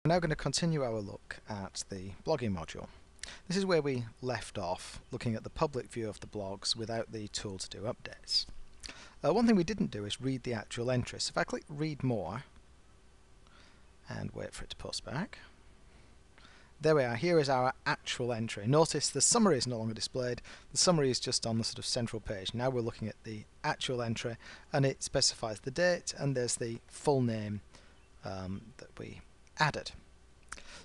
We're now going to continue our look at the blogging module. This is where we left off, looking at the public view of the blogs without the tool to do updates. One thing we didn't do is read the actual entry. So if I click read more and wait for it to post back, there we are. Here is our actual entry. Notice the summary is no longer displayed. The summary is just on the sort of central page. Now we're looking at the actual entry, and it specifies the date, and there's the full name that we added.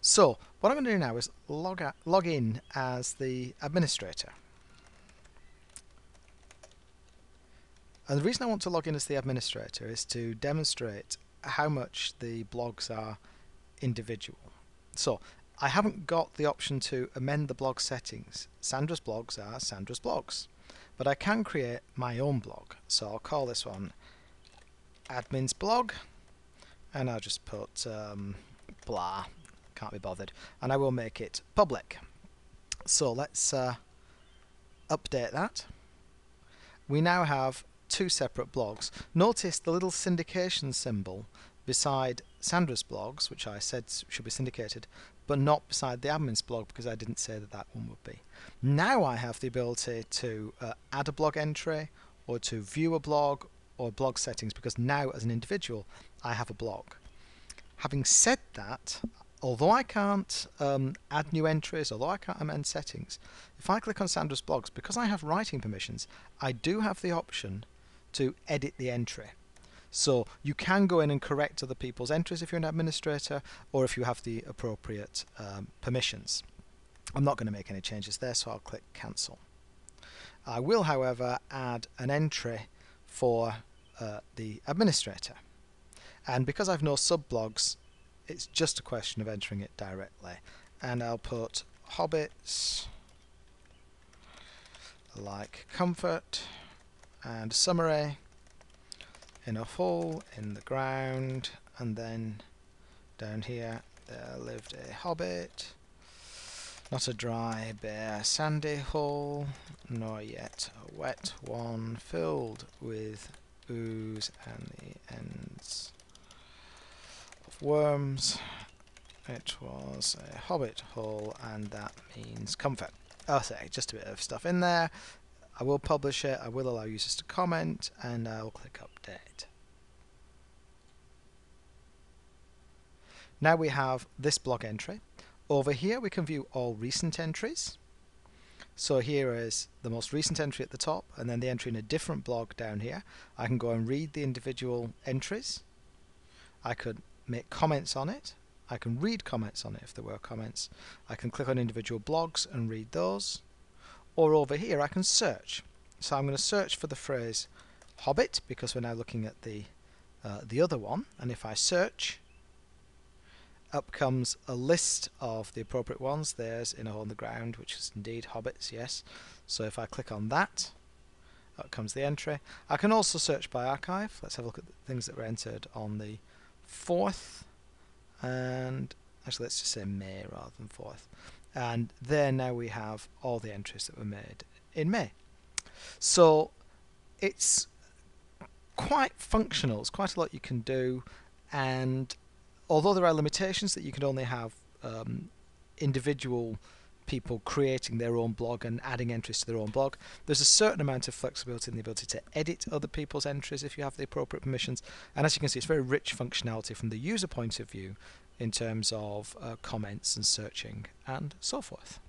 So what I'm going to do now is log in as the administrator. And the reason I want to log in as the administrator is to demonstrate how much the blogs are individual. So I haven't got the option to amend the blog settings. Sandra's blogs are Sandra's blogs. But I can create my own blog. So I'll call this one admin's blog, and I'll just put blah, can't be bothered, and I will make it public. So let's update that. We now have two separate blogs. Notice the little syndication symbol beside Sandra's blogs, which I said should be syndicated, but not beside the admin's blog because I didn't say that that one would be. Now I have the ability to add a blog entry, or to view a blog, or blog settings, because now as an individual I have a blog. Having said that, although I can't add new entries, although I can't amend settings, if I click on Sandra's blogs, because I have writing permissions, I do have the option to edit the entry. So you can go in and correct other people's entries if you're an administrator, or if you have the appropriate permissions. I'm not going to make any changes there, so I'll click cancel. I will, however, add an entry for the administrator. And because I've no sub-blogs, it's just a question of entering it directly. And I'll put hobbits, like comfort, and summary, in a hole in the ground, and then down here there lived a hobbit, not a dry, bare, sandy hole, nor yet a wet one, filled with ooze and the ends of worms. It was a hobbit hole, and that means comfort. I'll say just a bit of stuff in there. I will publish it, I will allow users to comment, and I'll click update. Now we have this blog entry. Over here we can view all recent entries. So here is the most recent entry at the top, and then the entry in a different blog down here. I can go and read the individual entries. I could make comments on it. I can read comments on it if there were comments. I can click on individual blogs and read those. Or over here I can search. So I'm going to search for the phrase hobbit, because we're now looking at the other one, and if I search, up comes a list of the appropriate ones. There's In a Hole in the Ground, which is indeed hobbits, yes. So if I click on that, up comes the entry. I can also search by archive. Let's have a look at the things that were entered on the 4th, and actually let's just say May rather than 4th. And there now we have all the entries that were made in May. So it's quite functional, it's quite a lot you can do, and although there are limitations that you can only have individual people creating their own blog and adding entries to their own blog, there's a certain amount of flexibility in the ability to edit other people's entries if you have the appropriate permissions. And as you can see, it's very rich functionality from the user point of view in terms of comments and searching and so forth.